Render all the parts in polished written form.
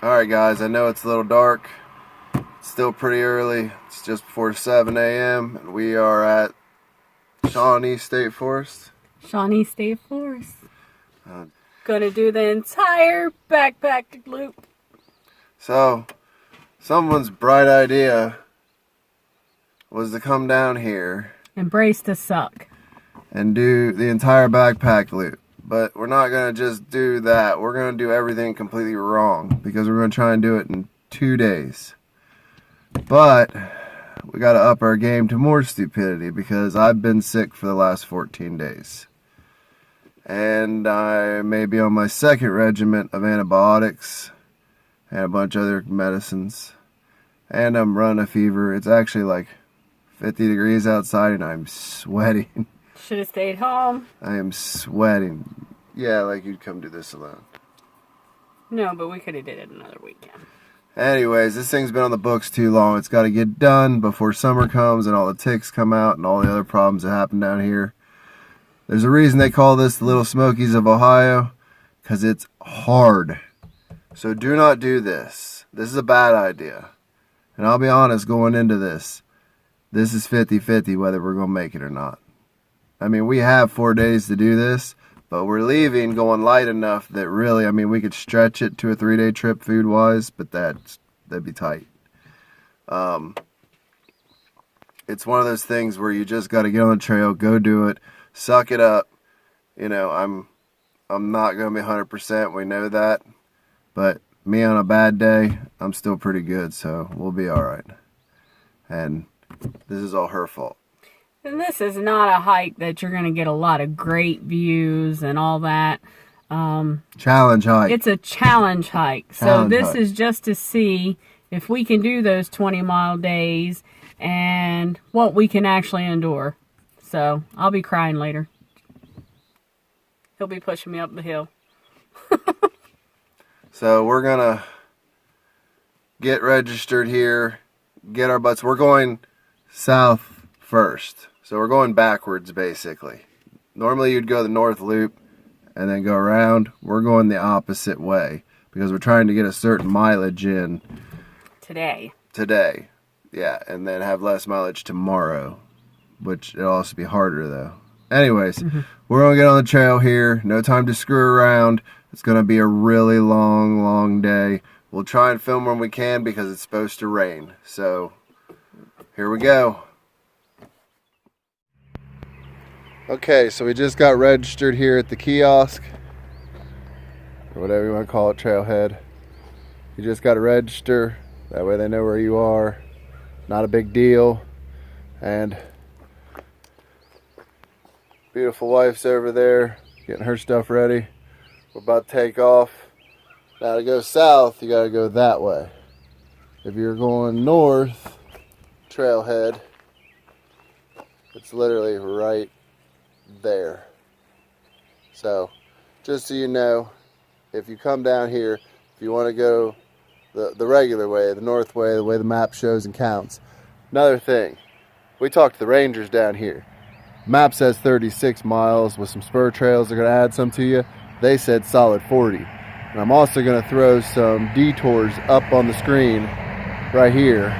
Alright guys, I know it's a little dark. It's still pretty early. It's just before 7 a.m. and we are at Shawnee State Forest. Shawnee State Forest. Gonna do the entire backpack loop. So, someone's bright idea was to come down here Embrace the suck. and do the entire backpack loop. But we're not going to just do that. We're going to do everything completely wrong because we're going to try and do it in 2 days. But we got to up our game to more stupidity because I've been sick for the last 14 days. And I may be on my second regimen of antibiotics and a bunch of other medicines. And I'm running a fever. It's actually like 50 degrees outside and I'm sweating. Should have stayed home. I am sweating. Yeah, like you'd come do this alone. No, but we could have did it another weekend. Anyways, this thing's been on the books too long. It's got to get done before summer comes and all the ticks come out and all the other problems that happen down here. There's a reason they call this the Little Smokies of Ohio, because it's hard. So do not do this. This is a bad idea. And I'll be honest, going into this is 50-50 whether we're going to make it or not. I mean, we have 4 days to do this, but we're leaving going light enough that really, I mean, we could stretch it to a 3-day trip food-wise, but that'd be tight. It's one of those things where you just got to get on the trail, go do it, suck it up. You know, I'm not going to be 100%, we know that, but me on a bad day, I'm still pretty good, so we'll be all right. And this is all her fault. And this is not a hike that you're going to get a lot of great views and all that. Challenge hike. It's a challenge hike. So this is just to see if we can do those 20-mile days and what we can actually endure. So I'll be crying later. He'll be pushing me up the hill. So we're going to get registered here, get our butts. We're going south first. So we're going backwards, basically. Normally you'd go the north loop and then go around. We're going the opposite way because we're trying to get a certain mileage in. Today. Yeah, and then have less mileage tomorrow, which it'll also be harder, though. Anyways, we're going to get on the trail here. No time to screw around. It's going to be a really long, long day. We'll try and film when we can because it's supposed to rain. So, here we go. Okay, so we just got registered here at the kiosk, or whatever you want to call it, trailhead. You just got to register, that way they know where you are. Not a big deal. And beautiful wife's over there getting her stuff ready. We're about to take off. Now to go south, you got to go that way. If you're going north, trailhead, it's literally right there. So just so you know, if you come down here, if you want to go the regular way, the north way, the way the map shows and counts. Another thing, we talked to the rangers down here. Map says 36 miles with some spur trails. They're going to add some to you. They said solid 40. And I'm also going to throw some detours up on the screen right here.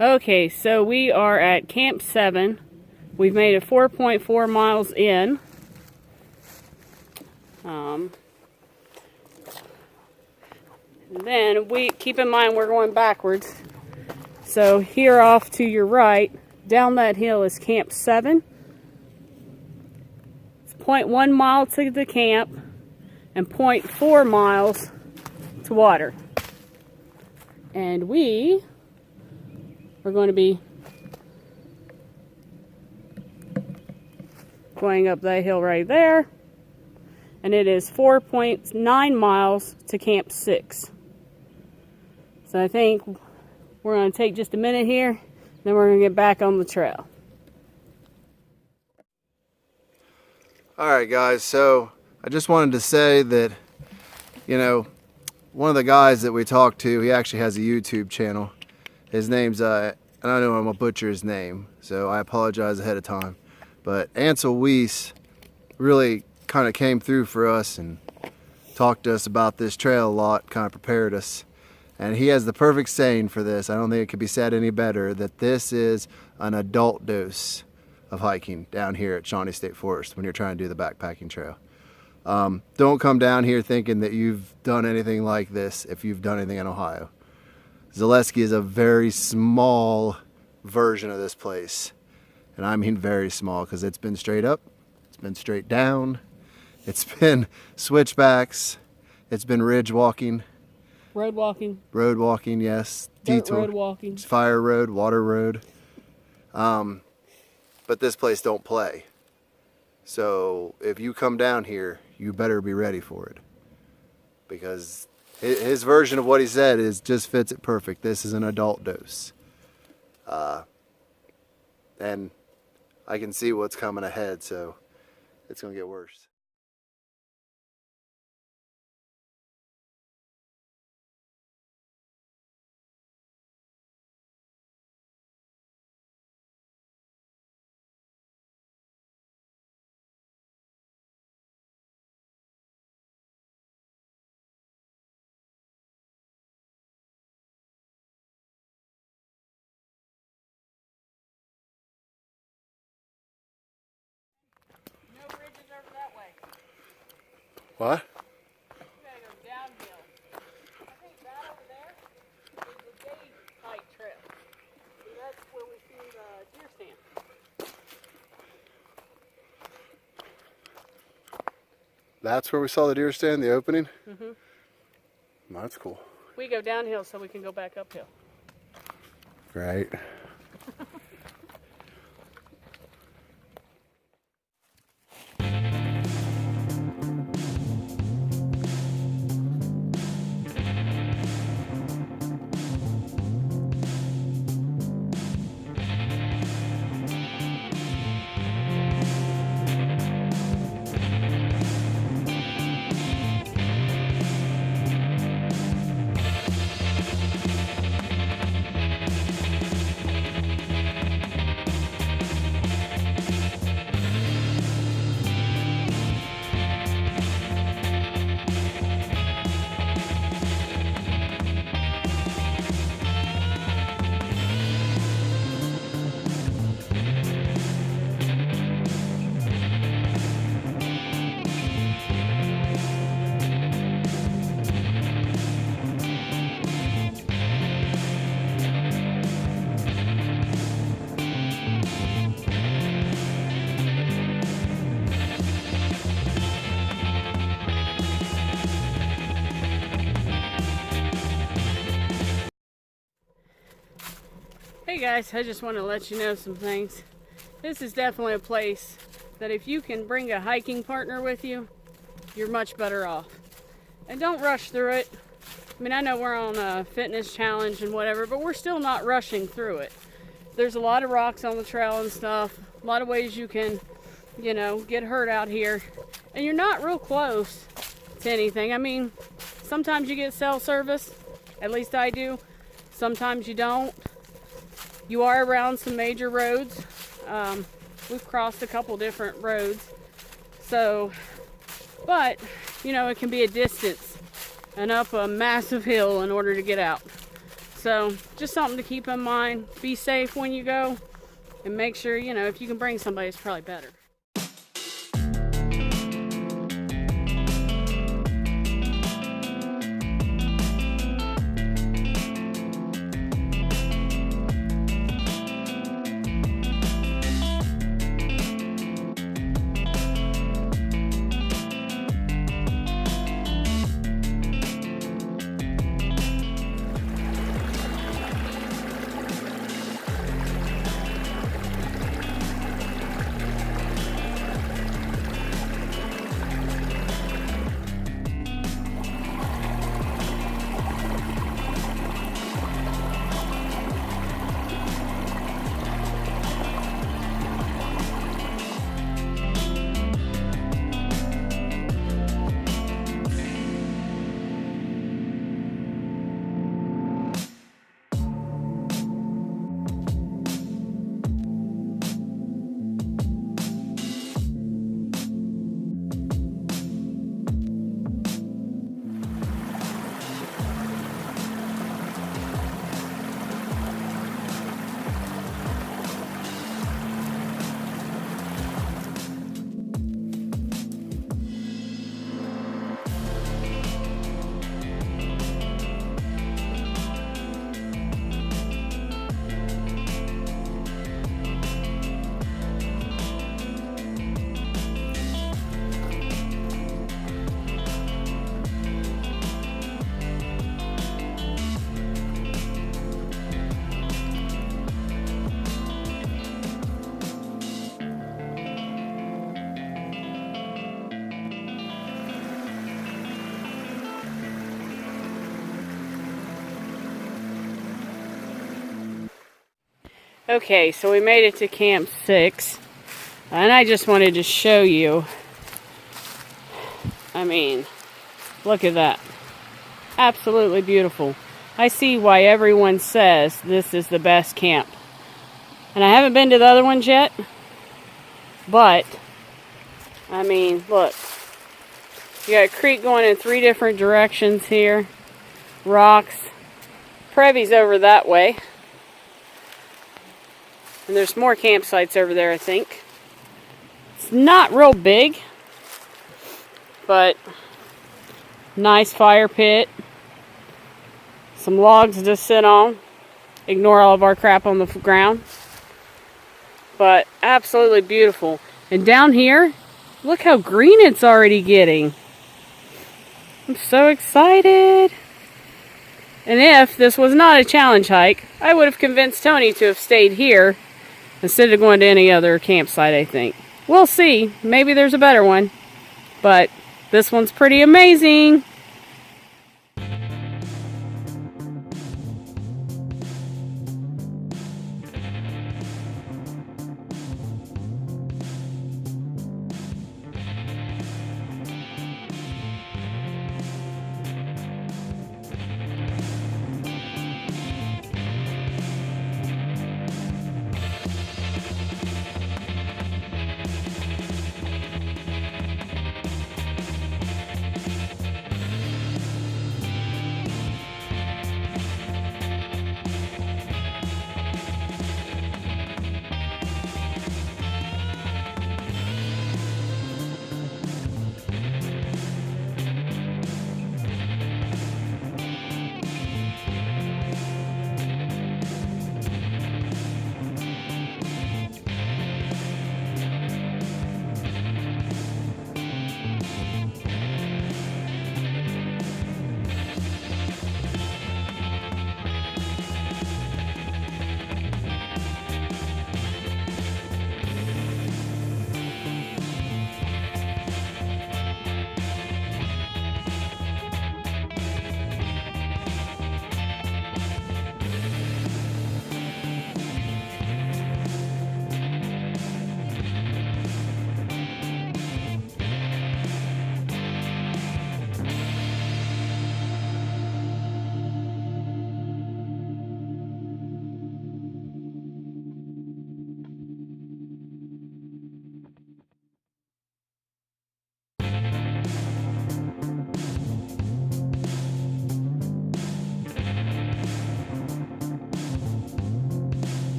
Okay, so we are at Camp 7. We've made it 4.4 miles in. Then we keep in mind we're going backwards. So here off to your right, down that hill is Camp 7. It's 0.1 mile to the camp and 0.4 miles to water. And we are going to be going up that hill right there. And it is 4.9 miles to Camp 6. So I think we're going to take just a minute here, then we're going to get back on the trail. Alright guys, so I just wanted to say that, you know, one of the guys that we talked to, he actually has a YouTube channel. His name's, and I know I'm going to butcher his name, so I apologize ahead of time. But Ansel Weiss really kind of came through for us and talked to us about this trail a lot, kind of prepared us. And he has the perfect saying for this. I don't think it could be said any better, that this is an adult dose of hiking down here at Shawnee State Forest when you're trying to do the backpacking trail. Don't come down here thinking that you've done anything like this if you've done anything in Ohio. Zaleski is a very small version of this place. And I mean very small, because it's been straight up, it's been straight down, it's been switchbacks, it's been ridge walking. Road walking. Road walking, yes. Dirt Detour. road walking. Fire road, water road. But this place don't play. So if you come down here, you better be ready for it. Because his version of what he said is just fits it perfect. This is an adult dose. And I can see what's coming ahead, so it's going to get worse. No bridges over that way. What? You gotta go downhill. I think that over there is the day hike trail. See, that's where we see the deer stand. That's where we saw the deer stand, the opening? Mm-hmm. That's cool. We go downhill so we can go back uphill. Right. Hey guys, I just want to let you know some things. This is definitely a place that if you can bring a hiking partner with you, you're much better off. And don't rush through it. I mean, I know we're on a fitness challenge and whatever, but we're still not rushing through it. There's a lot of rocks on the trail and stuff, a lot of ways you can, you know, get hurt out here. And you're not real close to anything. I mean, sometimes you get cell service, at least I do. Sometimes you don't. You are around some major roads. We've crossed a couple different roads. So, but, you know, it can be a distance and up a massive hill in order to get out. So just something to keep in mind. Be safe when you go, and make sure, you know, if you can bring somebody, it's probably better. Okay, so we made it to Camp 6, and I just wanted to show you, I mean, look at that. Absolutely beautiful. I see why everyone says this is the best camp. And I haven't been to the other ones yet, but, I mean, look. You got a creek going in 3 different directions here. Rocks. Prevy's over that way. And there's more campsites over there, I think. It's not real big, but nice fire pit. Some logs to sit on. Ignore all of our crap on the ground. But absolutely beautiful. And down here, look how green it's already getting. I'm so excited. And if this was not a challenge hike, I would have convinced Tony to have stayed here instead of going to any other campsite, I think. We'll see. Maybe there's a better one. But this one's pretty amazing.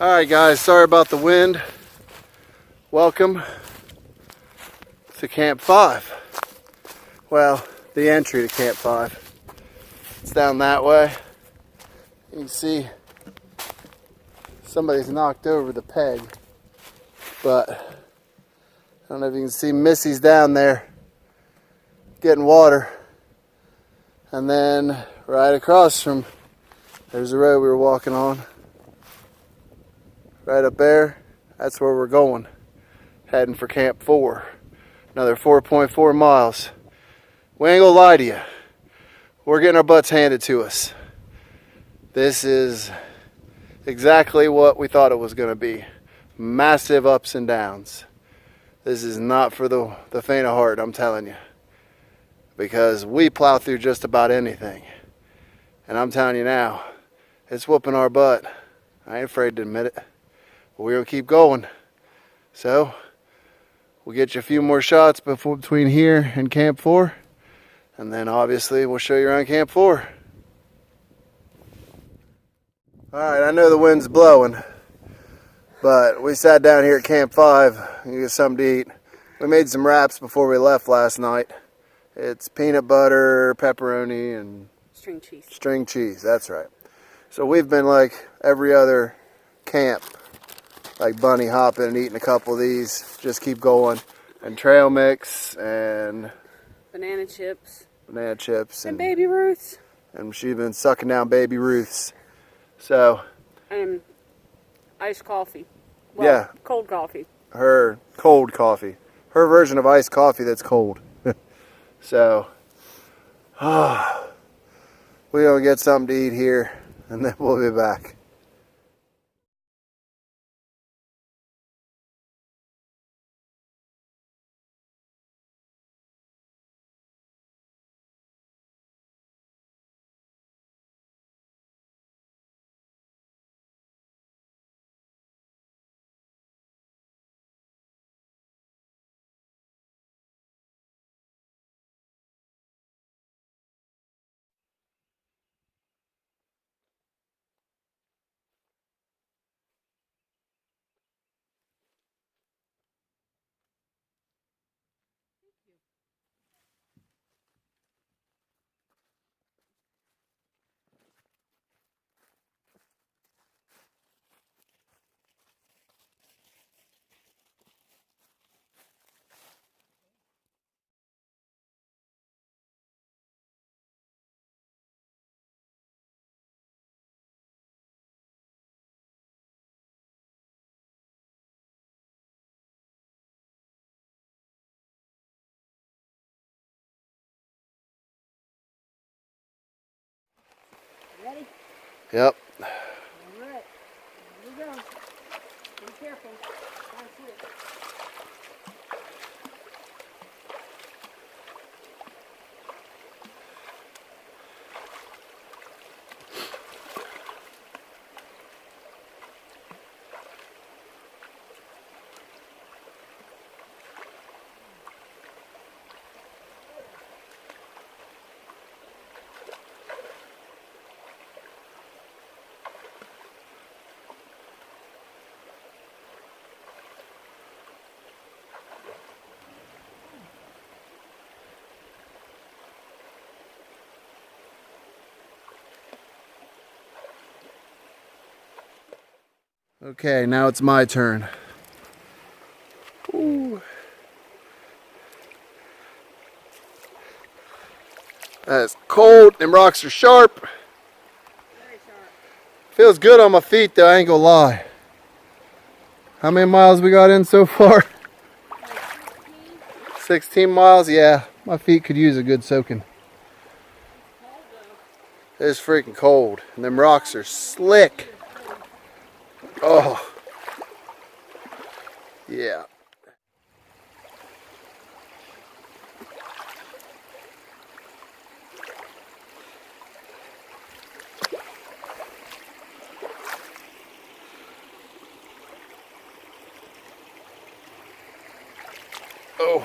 Alright guys, sorry about the wind. Welcome to Camp 5. Well, the entry to Camp 5. It's down that way. You can see somebody's knocked over the peg, but I don't know if you can see Missy's down there getting water. And then right across from, there's the road we were walking on. Right up there, that's where we're going. Heading for Camp 4. Another 4.4 miles. We ain't gonna lie to you. We're getting our butts handed to us. This is exactly what we thought it was gonna be. Massive ups and downs. This is not for the faint of heart, I'm telling you. Because we plow through just about anything. And I'm telling you now, it's whooping our butt. I ain't afraid to admit it. But we're gonna keep going. So, we'll get you a few more shots between here and Camp 4. And then obviously we'll show you around Camp 4. Alright, I know the wind's blowing. But we sat down here at Camp 5 and get something to eat. We made some wraps before we left last night. It's peanut butter, pepperoni, and string cheese. String cheese, that's right. So we've been like every other camp, like bunny hopping and eating a couple of these. Just keep going. And trail mix and banana chips. And Baby Ruth's. And she's been sucking down Baby Ruth's. So. And iced coffee. Well, yeah. Cold coffee. Her cold coffee. Her version of iced coffee that's cold. So, we're going to get something to eat here, and then we'll be back. Ready? Yep. All right. Here we go. Be careful. That's it. Okay, now it's my turn. Ooh. That's cold. Them rocks are sharp. Very sharp. Feels good on my feet though, I ain't gonna lie. How many miles we got in so far? Like 16 miles? Yeah, my feet could use a good soaking. cold though. It's freaking cold. And them rocks are slick. Oh. Yeah. Oh.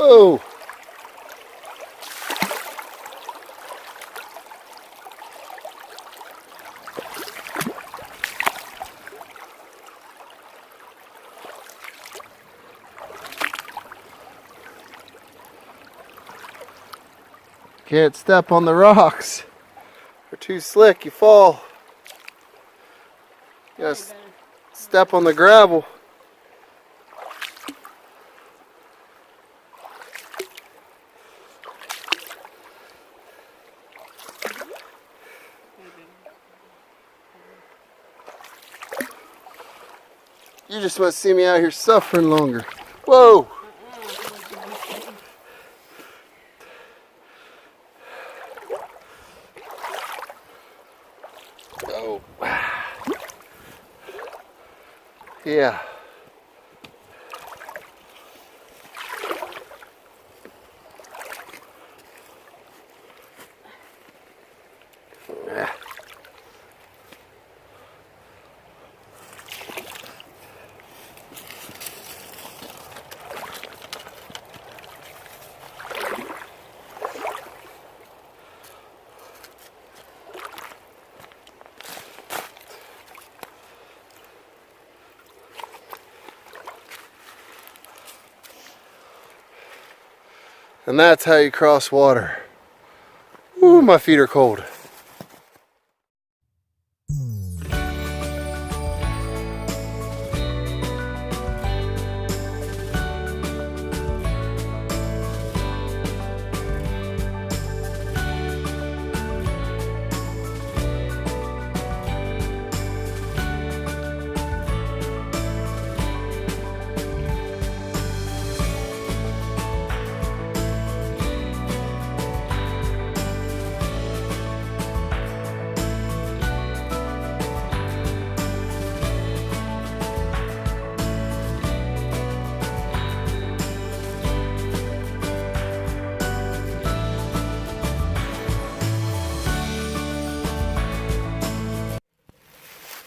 Whoa. Can't step on the rocks. They're too slick, you fall. You gotta step on the gravel. You just want to see me out here suffering longer. Whoa! Oh. Yeah. And that's how you cross water. Ooh, my feet are cold.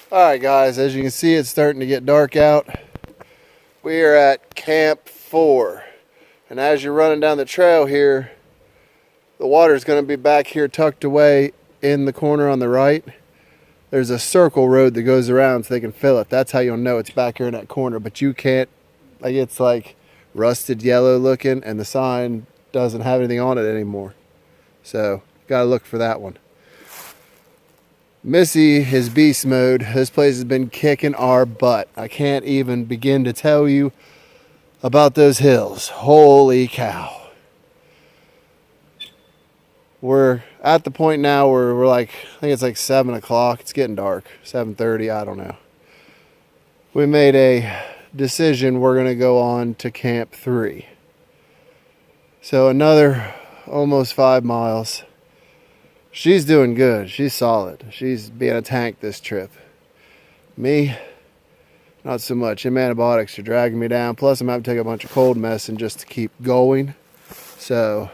Alright guys, as you can see, it's starting to get dark out. We are at Camp 4. And as you're running down the trail here, the water is going to be back here tucked away in the corner on the right. There's a circle road that goes around so they can fill it. That's how you'll know it's back here in that corner. But you can't, like, it's like rusted yellow looking and the sign doesn't have anything on it anymore. So, gotta look for that one. Missy is beast mode. This place has been kicking our butt. I can't even begin to tell you about those hills. Holy cow. We're at the point now where we're like, I think it's like 7 o'clock. It's getting dark. 7:30, I don't know. We made a decision. We're going to go on to Camp 3. So another almost 5 miles. She's doing good. She's solid. She's being a tank this trip. Me, not so much. Them antibiotics are dragging me down. Plus, I'm having to take a bunch of cold medicine just to keep going. So,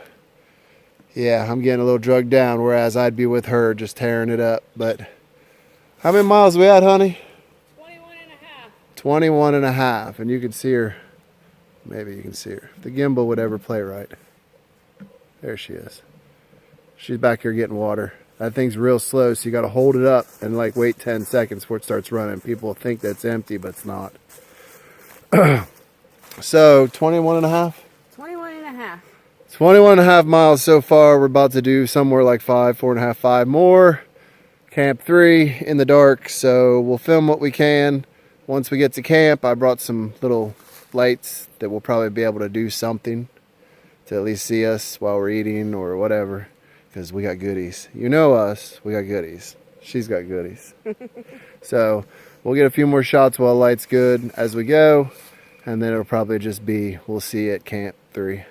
yeah, I'm getting a little drugged down, whereas I'd be with her just tearing it up. But how many miles are we at, honey? 21 and a half. 21 and a half. And you can see her. Maybe you can see her. If the gimbal would ever play right. There she is. She's back here getting water. That thing's real slow, so you got to hold it up and like wait 10 seconds before it starts running. People think that's empty, but it's not. So, 21 and a half? 21 and a half. 21 and a half miles so far. We're about to do somewhere like 5, 4.5, 5 more. Camp 3 in the dark, so we'll film what we can. Once we get to camp, I brought some little lights that will probably be able to do something to at least see us while we're eating or whatever. Because we got goodies. You know us, we got goodies. She's got goodies. So we'll get a few more shots while the light's good as we go. And then it'll probably just be, we'll see you at Camp 3.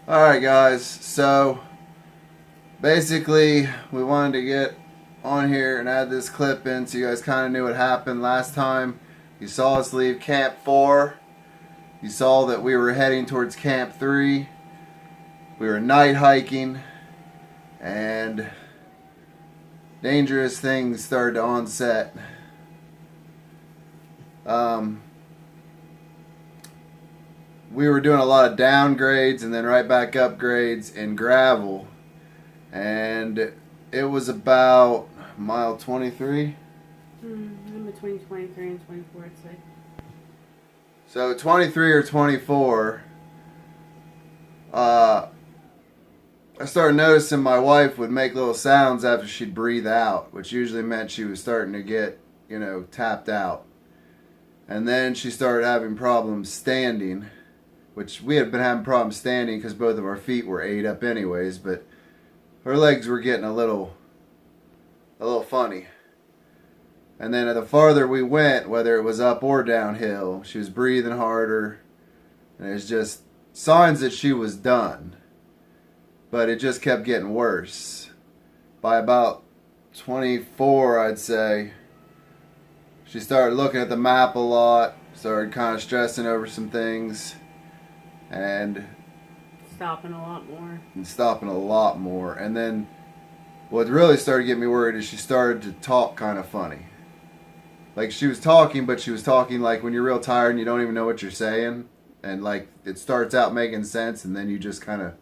Alright guys, so basically we wanted to get on here and add this clip in so you guys kind of knew what happened last time. You saw us leave Camp 4. You saw that we were heading towards Camp 3. We were night hiking and dangerous things started to onset. We were doing a lot of downgrades and then right back upgrades in gravel, and it was about mile 23. In between 23 and 24, I'd say. So 23 or 24, I started noticing my wife would make little sounds after she'd breathe out, which usually meant she was starting to get, tapped out. And then she started having problems standing, which we had been having problems standing because both of our feet were ate up anyways, but her legs were getting a little funny. And then the farther we went, whether it was up or downhill, she was breathing harder, and it was just signs that she was done. But it just kept getting worse. By about 24, I'd say, she started looking at the map a lot, started kind of stressing over some things, and stopping a lot more. And then what really started getting me worried is she started to talk kind of funny. Like she was talking, but she was talking like when you're real tired and you don't even know what you're saying, and like it starts out making sense and then you just kind of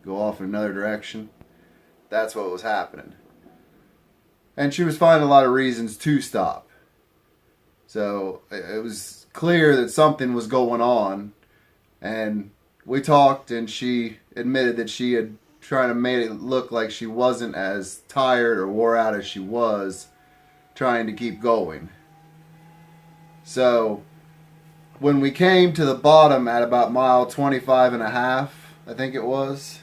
go off in another direction. That's what was happening. And she was finding a lot of reasons to stop. So it was clear that something was going on. And we talked, and she admitted that she had tried to make it look like she wasn't as tired or wore out as she was trying to keep going. So when we came to the bottom at about mile 25 and a half, I think it was.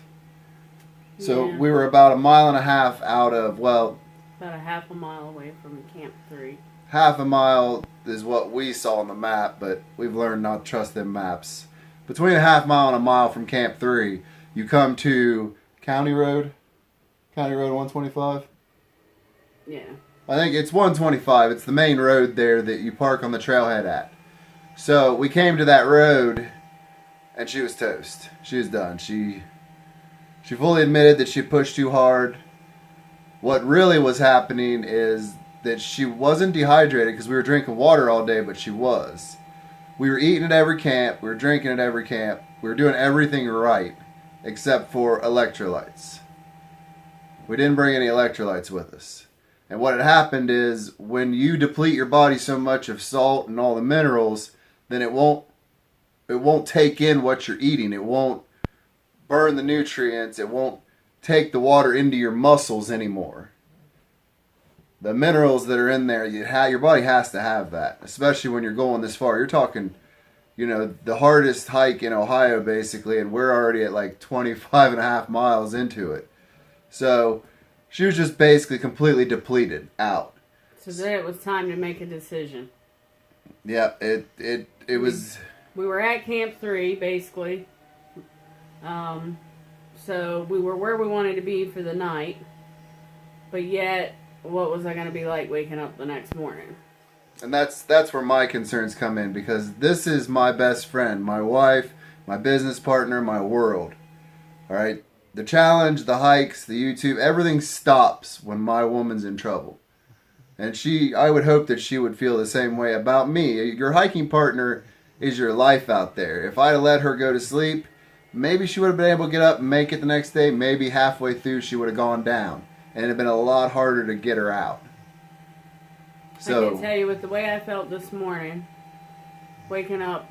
So yeah. We were about a mile and a half out of, about a half a mile away from Camp 3. Half a mile is what we saw on the map, but we've learned not to trust them maps. Between a half mile and a mile from Camp 3, you come to County Road 125? Yeah. I think it's 125. It's the main road there that you park on the trailhead at. So we came to that road, and she was toast. She was done. She fully admitted that she pushed too hard. What really was happening is that she wasn't dehydrated because we were drinking water all day, but she was. We were eating at every camp. We were drinking at every camp. We were doing everything right except for electrolytes. We didn't bring any electrolytes with us. And what had happened is when you deplete your body so much of salt and all the minerals, then it won't take in what you're eating. It won't burn the nutrients. It won't take the water into your muscles anymore. The minerals that are in there, your body has to have that, especially when you're going this far. You're talking, the hardest hike in Ohio, basically, and we're already at like 25 and a half miles into it. So she was just basically completely depleted out. So then it was time to make a decision. Yeah, it was. We were at Camp 3, basically. So we were where we wanted to be for the night, but yet, what was I going to be like waking up the next morning? And that's where my concerns come in, because this is my best friend, my wife, my business partner, my world. All right? The challenge, the hikes, the YouTube, everything stops when my woman's in trouble. And I would hope that she would feel the same way about me. Your hiking partner is your life out there. If I'd have let her go to sleep, maybe she would have been able to get up and make it the next day. Maybe halfway through she would have gone down. And it would have been a lot harder to get her out. So, I can tell you, with the way I felt this morning, waking up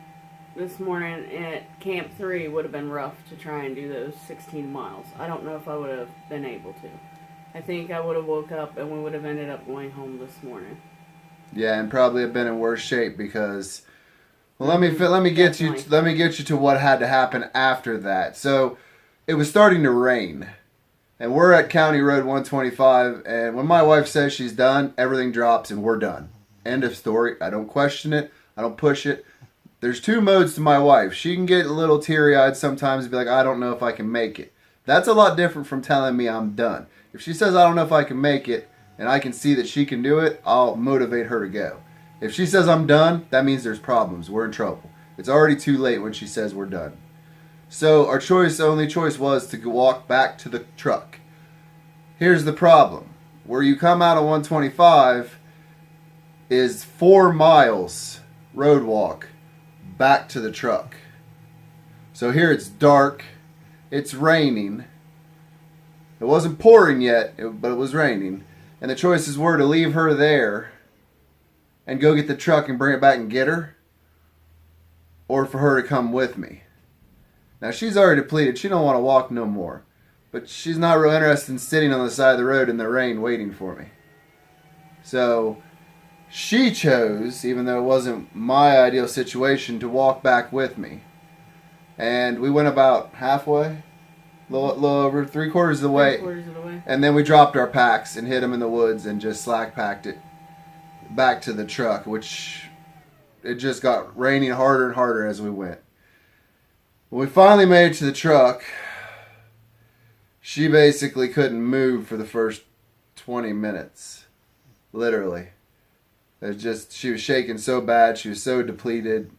this morning at Camp 3 would have been rough to try and do those 16 miles. I don't know if I would have been able to. I think I would have woke up and we would have ended up going home this morning. Yeah, and probably have been in worse shape because, well, let me get you to what had to happen after that. So it was starting to rain, and we're at County Road 125. And when my wife says she's done, everything drops and we're done. End of story. I don't question it. I don't push it. there's two modes to my wife. She can get a little teary-eyed sometimes and be like, I don't know if I can make it. That's a lot different from telling me I'm done. If she says I don't know if I can make it and I can see that she can do it, I'll motivate her to go. If she says I'm done, that means there's problems. We're in trouble. It's already too late when she says we're done. So our only choice was to walk back to the truck. Here's the problem. Where you come out of 125 is 4 miles road walk back to the truck. So here it's dark. It's raining. It wasn't pouring yet, but it was raining. And the choices were to leave her there and go get the truck and bring it back and get her, or for her to come with me. Now she's already depleted. She don't want to walk no more. But she's not real interested in sitting on the side of the road in the rain waiting for me. So she chose, even though it wasn't my ideal situation, to walk back with me. And we went about halfway, a little over 3/4 of the way. 3/4 of the way. And then we dropped our packs and hid them in the woods and just slack packed it back to the truck, which it just got raining harder and harder as we went. When we finally made it to the truck, she basically couldn't move for the first 20 minutes. Literally. She was shaking so bad. She was so depleted.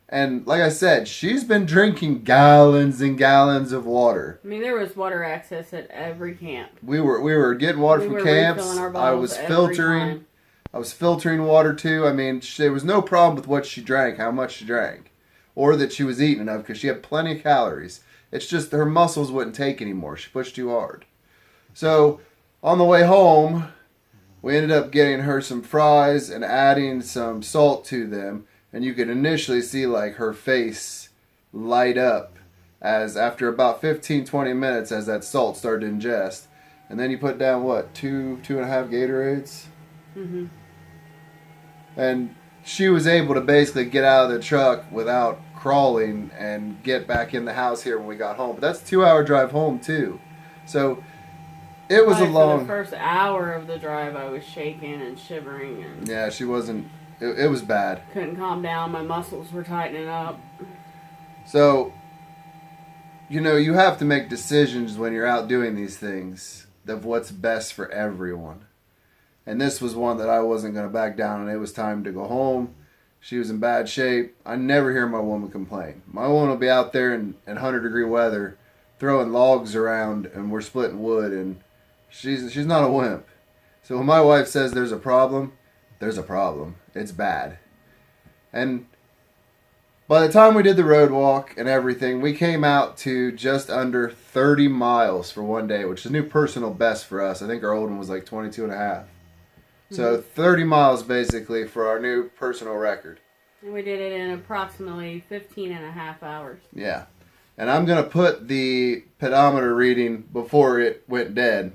And like I said, she's been drinking gallons and gallons of water. I mean, there was water access at every camp. We were getting water from camps. I was filtering. I was filtering water too. I mean, there was no problem with what she drank, how much she drank, or that she was eating enough because she had plenty of calories. It's just her muscles wouldn't take anymore. She pushed too hard. So on the way home, we ended up getting her some fries and adding some salt to them. And you could initially see like her face light up as after about 15-20 minutes as that salt started to ingest. And then you put down what, 2.5 Gatorades? Mm-hmm. And she was able to basically get out of the truck without crawling and get back in the house here when we got home. But that's a 2-hour drive home too. So it was a long... For the first hour of the drive I was shaking and shivering. And yeah, she wasn't... It was bad. Couldn't calm down. My muscles were tightening up. So, you have to make decisions when you're out doing these things of what's best for everyone. And this was one that I wasn't going to back down on. It was time to go home. She was in bad shape. I never hear my woman complain. My woman will be out there in 100-degree weather throwing logs around and we're splitting wood, and she's not a wimp. So when my wife says there's a problem, there's a problem. It's bad. And by the time we did the road walk and everything, we came out to just under 30 miles for one day, which is a new personal best for us. I think our old one was like 22 and a half. Mm-hmm. So 30 miles basically for our new personal record. And we did it in approximately 15 and a half hours. Yeah. And I'm going to put the pedometer reading before it went dead,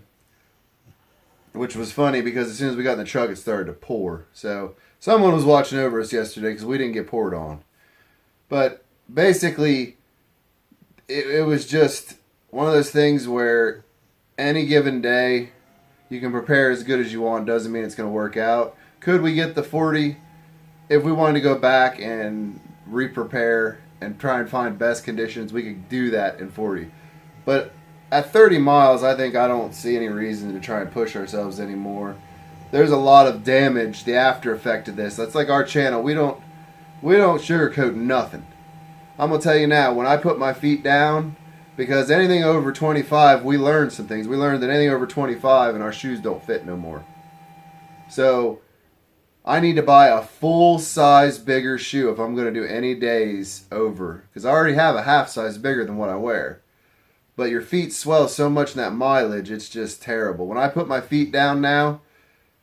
which was funny because as soon as we got in the truck, it started to pour. So someone was watching over us yesterday because we didn't get poured on. But basically, it was just one of those things where any given day, you can prepare as good as you want. Doesn't mean it's going to work out. Could we get the 40? If we wanted to go back and re-prepare and try and find best conditions, we could do that in 40. But at 30 miles, I think I don't see any reason to try and push ourselves anymore. There's a lot of damage, the after effect of this. That's like our channel. We don't sugarcoat nothing. I'm going to tell you now, when I put my feet down, because anything over 25, we learned some things. We learned that anything over 25 and our shoes don't fit no more. So I need to buy a full size bigger shoe if I'm going to do any days over. Because I already have a half size bigger than what I wear. But your feet swell so much in that mileage, it's just terrible. When I put my feet down now,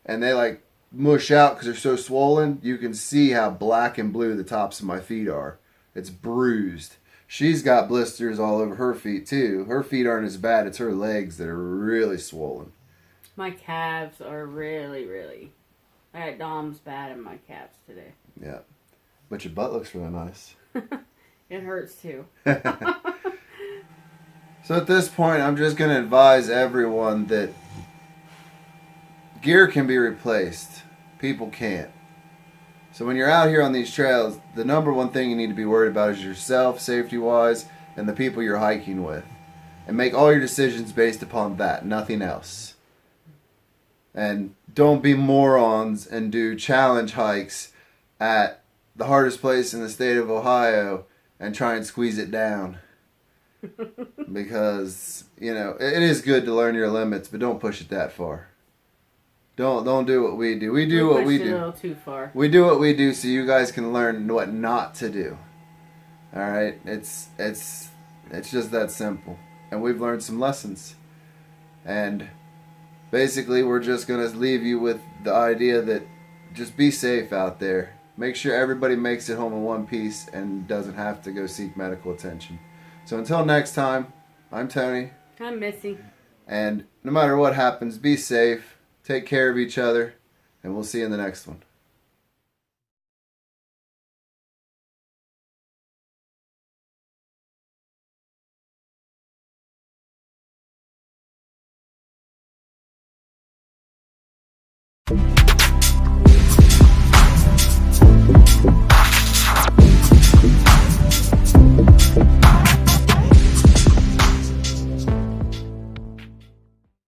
and they like mush out because they're so swollen, you can see how black and blue the tops of my feet are. It's bruised. She's got blisters all over her feet too. Her feet aren't as bad. It's her legs that are really swollen. My calves are really... I had DOMs bad in my calves today. Yeah. But your butt looks really nice. It hurts too. So at this point, I'm just going to advise everyone that gear can be replaced. People can't. So when you're out here on these trails, the number one thing you need to be worried about is yourself, safety-wise, and the people you're hiking with. And make all your decisions based upon that, nothing else. And don't be morons and do challenge hikes at the hardest place in the state of Ohio and try and squeeze it down. Because, you know, it is good to learn your limits, but don't push it that far. Don't do what we do. We do what we do. A little too far. We do what we do so you guys can learn what not to do. All right? It's just that simple. And we've learned some lessons. And basically, we're just going to leave you with the idea that just be safe out there. Make sure everybody makes it home in one piece and doesn't have to go seek medical attention. So until next time, I'm Tony. I'm Missy. And no matter what happens, be safe, take care of each other, and we'll see you in the next one.